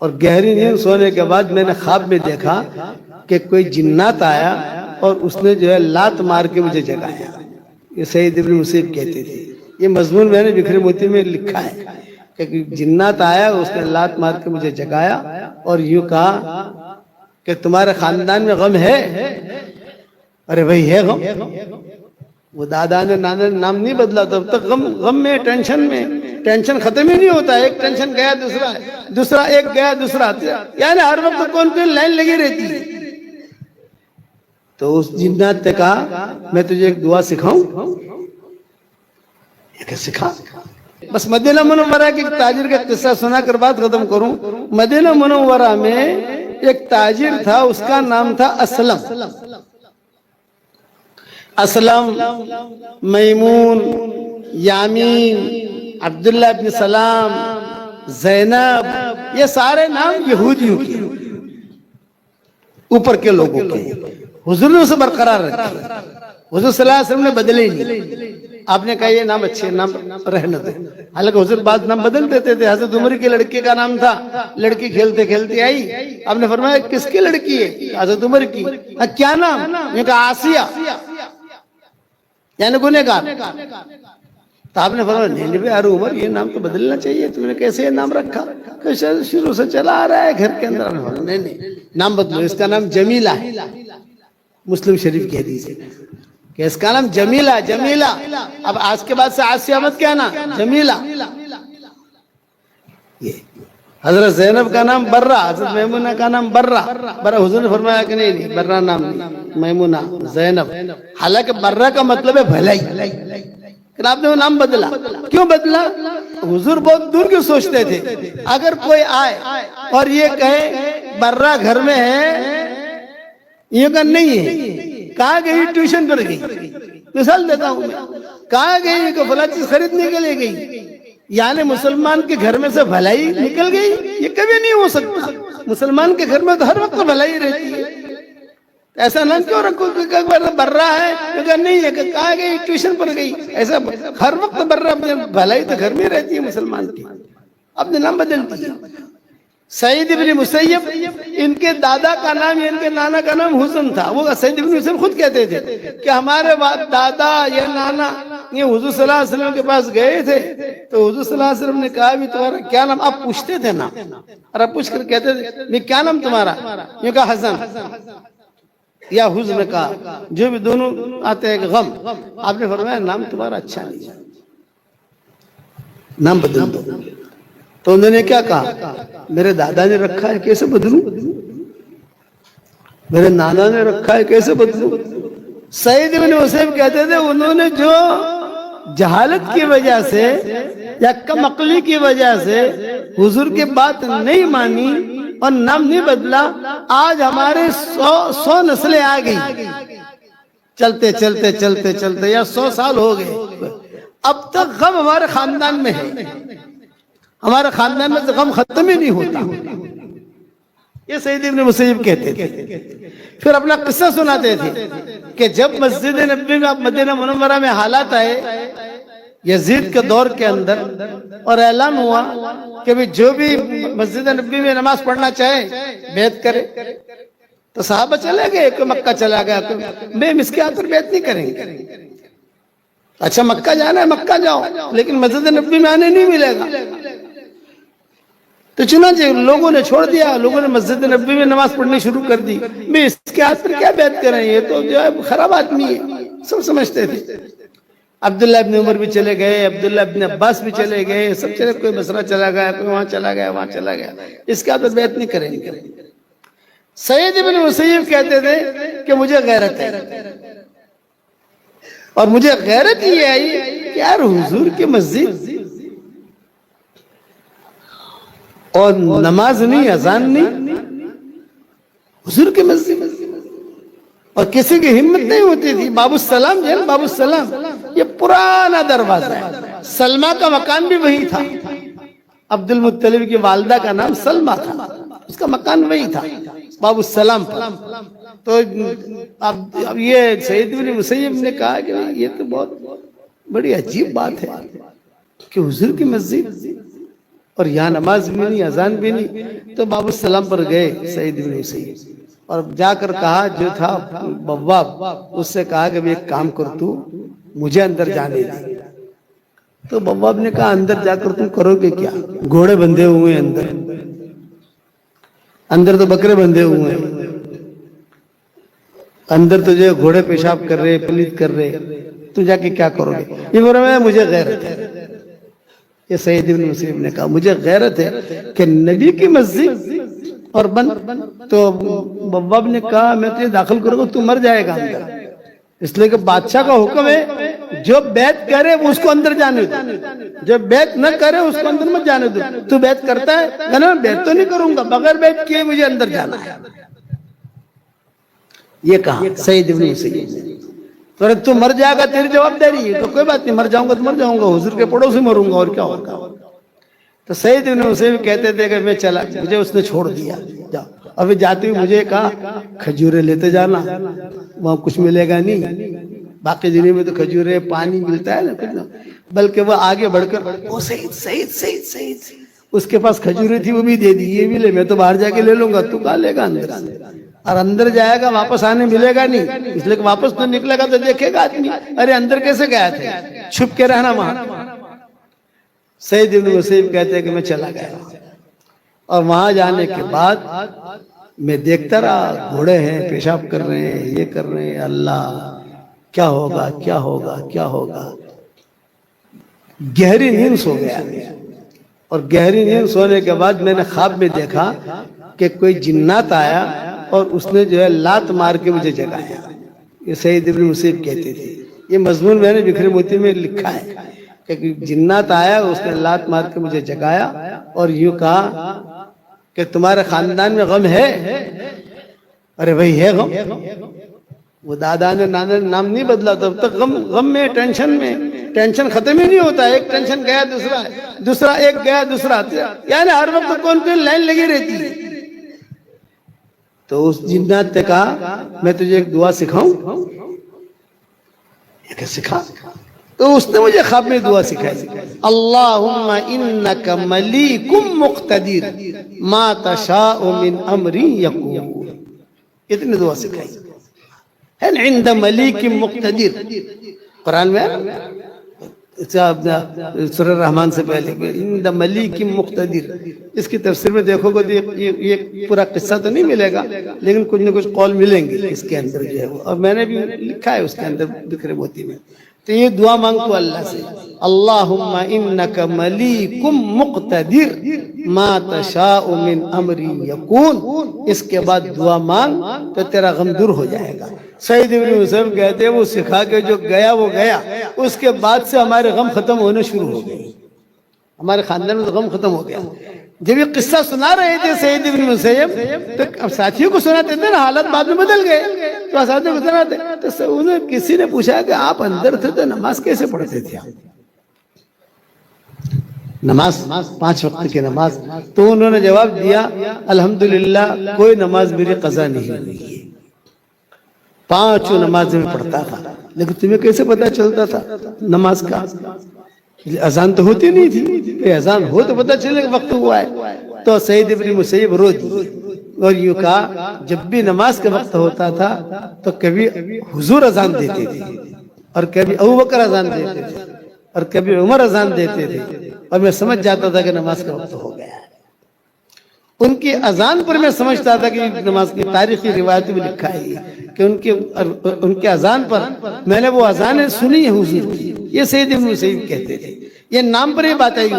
اور گہری نیند سونے کے بعد میں نے خواب میں دیکھا کہ کوئی جنات آیا اور اس نے جو ہے لات مار کے مجھے جگایا. یہ سید ابن مسیب کہتے تھے. یہ مضمون میں نے بکھرے موتی میں لکھا ہے کہ جنات آیا، اس نے لات مار کے مجھے جگایا اور یوں کہا کہ تمہارے خاندان میں غم ہے؟ ارے بھائی ہے غم. وہ دادا نے نانا نے نام نہیں بدلا، تب تک غم میں، ٹینشن میں. ٹینشن ختم ہی نہیں ہوتا. ایک ٹینشن گیا دوسرا ایک گیا دوسرا، یعنی ہر وقت کون لائن لگی رہتی ہے. تو اس جنات نے کہا میں تجھے ایک دعا سکھاؤں. یہ سکھا. بس مدینہ منورہ کے تاجر کا قصہ سنا کر بات ختم کروں. مدینہ منورہ میں ایک تاجر تھا، اس کا نام تھا اسلم، میمون، یامین، عبداللہ ابن سلام، زینب. یہ سارے نام یہودیوں کے، اوپر کے لوگوں کے. حضور نے اسے برقرار رکھا. حضور صلی اللہ علیہ وسلم نے بدلے نہیں. آپ نے کہا یہ نام اچھے نام رہنے دیں. حالانکہ حضور بعض نام بدل دیتے تھے. حضرت عمر کی لڑکی کا نام تھا، لڑکی کھیلتے کھیلتے آئی، آپ نے فرمایا کس کی لڑکی ہے؟ حضرت عمر کی. کیا نام؟ یہ کہا آسیہ، یعنی گنہگار. تو آپ نے فرمایا نہیں بھائی ارے عمر یہ نام تو بدلنا چاہیے، تم نے کیسے یہ نام رکھا؟ کہ شروع سے چلا آ رہا ہے گھر کے اندر. نہیں نام بدلو، اس کا نام جمیلہ ہے. مسلم شریف کی حدیث ہے کہ اس کا نام جمیلہ. جمیلہ اب آج کے بعد سے آسیہ مت کہنا، جمیلہ. یہ حضرت زینب کا نام برہ، حضرت میمونہ کا نام برہ. حضور نے فرمایا کہ نہیں برہ نام نہیں، میمونہ، زینب. حالانکہ برہ کا مطلب ہے بھلائی، کہ آپ نے وہ نام بدلا. کیوں بدلا؟ حضور بہت دور کی سوچتے تھے. اگر کوئی آئے اور یہ کہے برہ گھر میں ہے، یہ کہ نہیں ہے، کہاں گئی؟ ٹیوشن پر گئی. مثال دیتا ہوں میں، کہاں گئی؟ کہ فلاں چیز خریدنے کے لیے گئی. یعنی مسلمان کے گھر میں سے بھلائی نکل گئی؟ یہ کبھی نہیں ہو سکتا. مسلمان کے گھر میں تو ہر وقت بھلائی رہتی ہے. ایسا نام کیوں رکھو کہ برہ ہے؟ کہ نہیں ہے، کہ کہاں گئی؟ ٹیوشن پر گئی. ایسا ہر وقت برہ، بھلائی تو گھر میں رہتی ہے مسلمان کی. اپنے نام بدلتی ہے. سعید ابن مسیب، ان کے دادا کا نام یا ان کے نانا کا نام حسن تھا. وہ سعید ابن مسیب خود کہتے تھے کہ ہمارے دادا یا نانا یہ حضور صلی اللہ علیہ وسلم کے پاس گئے تھے تو حضور صلی اللہ علیہ وسلم نے کہا بھی تمہارا کیا نام؟ آپ پوچھتے تھے نا، اور آپ پوچھ کر کہتے تھے بھی کیا نام تمہارا؟ یہ کہا حسن یا حزن نے کہا، جو بھی دونوں آتے ہیں غم. آپ نے فرمایا نام تمہارا اچھا نہیں ہے، نام بدل دو. تو انہوں نے کیا کہا؟ میرے دادا نے رکھا ہے کیسے بدلوں؟ میرے نانا نے رکھا ہے کیسے بدلوں؟ سعید ابن مسیب کہتے تھے انہوں نے جو جہالت کی وجہ سے یا کم عقلی کی وجہ سے حضور کی بات نہیں مانی اور نام نہیں بدلا، آج ہمارے 100 نسلیں آ گئی. چلتے چلتے چلتے چلتے یا 100 سال ہو گئے، اب تک غم ہمارے خاندان میں ہے. ہمارے خاندان میں غم ختم ہی نہیں ہوتا. یہ سعید ابن مسیب کہتے تھے. پھر اپنا قصہ سناتے تھے کہ جب مسجد نبوی میں مدینہ منورہ میں حالات آئے یزید کے دور کے اندر، اور اعلان ہوا کہ جو بھی مسجد نبوی میں نماز پڑھنا چاہے بیعت کرے، تو صحابہ چلے گئے. کوئی مکہ چلا گیا، میں اس کے ہاتھ پر بیعت نہیں کریں گے. اچھا مکہ جانا ہے مکہ جاؤ، لیکن مسجد نبوی میں آنے نہیں ملے گا. تو چنانچہ لوگوں نے چھوڑ دیا. لوگوں نے مسجد نبوی میں نماز پڑھنی شروع کر دی. میں اس کے ہاتھ پر کیا بیعت کریں، یہ تو جو ہے خراب آدمی ہے، سب سمجھتے تھے. عبداللہ ابن عمر بھی چلے گئے، عبداللہ ابن عباس بھی چلے گئے، سب چلے. کوئی بصرہ چلا گیا، کوئی وہاں چلا گیا، وہاں چلا گیا. اس کے ہاتھ پر بیعت نہیں کریں گے. سعید ابن مسیب کہتے تھے کہ مجھے غیرت ہے، اور مجھے غیرت یہ آئی کہ یار حضور کی مسجد اور نماز نہیں، اذان نہیں، حضور کی مسجد. اور کسی کی ہمت نہیں ہوتی تھی. باب السلام جو ہے نا، باب السلام یہ پرانا دروازہ ہے. سلمہ کا مکان بھی وہی تھا. عبد المطلب کی والدہ کا نام سلمہ تھا، اس کا مکان وہی تھا باب السلام پر. تو اب یہ سعید بن مسیب نے کہا کہ یہ تو بہت بڑی عجیب بات ہے کہ حضور کی مسجد اور یہاں نماز بھی نہیں، اذان بھی نہیں. تو باب السلام پر گئے سعید بن مسیب اور جا کر کہا، جو تھا بواب، اس سے کہا کہ ایک کام کر، تو مجھے اندر جانے دے. تو بواب نے کہا، اندر جا کر تم کرو گے کیا؟ گھوڑے بندھے ہوئے ہیں اندر تو بکرے بندھے ہوئے ہیں اندر، تو جو گھوڑے پیشاب کر رہے، پلیت کر رہے، تو جا کے کیا کرو گے؟ یہ بول رہا ہے مجھے غیرت ہے. یہ سعید بن مسیب نے کہا مجھے غیرت ہے کہ نبی کی مسجد اور بند. تو بواب نے کہا میں تجھے داخل کروں گا، تو مر جائے گا اندر، اس لیے کہ بادشاہ کا حکم ہے جو بیعت کرے وہ اس کو اندر جانے دو، جو بیعت نہ کرے اس کو اندر مت جانے دو. تو بیعت کرتا ہے کہ نا بیعت تو نہیں کروں گا، بغیر بیعت کیے مجھے اندر جانا ہے. یہ کہا سعید بن مسیب نے. تو مر جائے گا تیری جواب داری ہے. تو کوئی بات نہیں، مر جاؤں گا تو مر جاؤں گا، حضور کے پڑوس سے مروں گا، اور کیا ہوگا. تو سعید بن مسیب کہتے تھے کہ میں چلا، مجھے اس نے چھوڑ دیا. جاؤ. ابھی جاتے ہوئے مجھے کہا کھجورے لیتے جانا، وہاں کچھ ملے گا نہیں، باقی دنیا میں تو کھجورے پانی ملتا ہے نا. بلکہ وہ آگے بڑھ کر وہ سعید اس کے پاس کھجورے تھی، وہ بھی دے دی، یہ بھی لے، میں تو باہر جا کے لے لوں گا، تو کہاں لے گا اندر سے؟ اور اندر جائے گا واپس آنے ملے گا نہیں، اس لیے کہ واپس تو نکلے گا تو دیکھے گا آدمی ارے اندر کیسے گیا تھے. چھپ کے رہنا وہاں. سعید بن مسیب کہتے ہیں کہ میں چلا گیا، اور وہاں جانے کے بعد میں دیکھتا رہا، گھوڑے ہیں پیشاب کر رہے ہیں، یہ کر رہے ہیں. اللہ کیا ہوگا کیا ہوگا کیا ہوگا. گہری نیند سو گیا، اور گہری نیند سونے کے بعد میں نے خواب میں دیکھا کہ کوئی جنات آیا اور اس نے جو ہے لات مار کے مجھے جگایا. یہ سعید بن مسیب کہتے تھے. یہ مضمون میں نے بکھرے موتی میں لکھا ہے کہ جنات آیا، اس نے لات مار کے مجھے جگایا اور یوں کہا کہ تمہارے خاندان میں غم ہے؟ ارے بھائی ہے غم. وہ دادا نے نانا نے نام نہیں بدلا، تب تک غم میں، ٹینشن میں. ٹینشن ختم ہی نہیں ہوتا، ایک ٹینشن گیا دوسرا ایک گیا دوسرا، یعنی ہر وقت کون لائن لگی رہتی ہے. تو اس جنات نے کہا میں تجھے ایک دعا سکھاؤں. یہ کہ سکھا. تو اس نے مجھے خواب میں دعا سکھائی، اللہم انک ملیک مقتدر ما تشاء من امری یکون. اتنی دعا سکھائی. عند ملیک مقتدر قرآن میں سورہ رحمان سے پہلے عند ملیک مقتدر. اس کی تفسیر میں دیکھو گے یہ پورا قصہ تو نہیں ملے گا، لیکن کچھ نہ کچھ قول ملیں گے اس کے اندر جو ہے وہ، اور میں نے بھی لکھا ہے اس کے اندر بکھرے موتی میں. تو یہ دعا مانگو اللہ سے، اللہم انک ملیک مقتدر ما تشاء من امری یکون. اس کے بعد دعا مانگ تو تیرا غم دور ہو جائے گا. سعید بن مسیب کہتے ہیں وہ سکھا کے جو گیا وہ گیا، اس کے بعد سے ہمارے غم ختم ہونے شروع ہو گئے. ہمارے خاندان میں تو غم ختم ہو گیا. جب یہ قصہ سنا رہے تھے سعید بن مسیب تو اب ساتھیوں کو سناتے تھے نا، حالات بعد میں بدل گئے تو ساتھیوں کو سناتے. تو انہیں کسی نے پوچھا کہ آپ اندر تھے تو نماز کیسے پڑھتے تھے آپ؟ نماز 5 وقت کی نماز. تو انہوں نے جواب دیا الحمدللہ کوئی نماز میری قضا نہیں ہوئی ہے، 5 نماز میں پڑھتا تھا. لیکن تمہیں کیسے پتا چلتا تھا نماز کا؟ اذان تو ہوتی نہیں تھی، اذان ہو تو پتا چلے کہ وقت ہوا ہے. تو سعید بن مسیب رو دی اور یوں کہا جب بھی نماز کا وقت ہوتا تھا تو کبھی حضور اذان دیتے تھے، اور کبھی ابوبکر اذان دیتے تھے، اور کبھی عمر اذان دیتے تھے، اور میں سمجھ جاتا تھا کہ نماز کا وقت ہو گیا ہے. ان کی اذان پر میں سمجھتا تھا کہ نماز کی تاریخی روایت میں لکھا ہے کہ ان کے اذان پر میں نے وہ اذانیں سنی ہے حضور کی. یہ سعید بن مسیب کہتے تھے. یہ نام پر یہ بات آئی.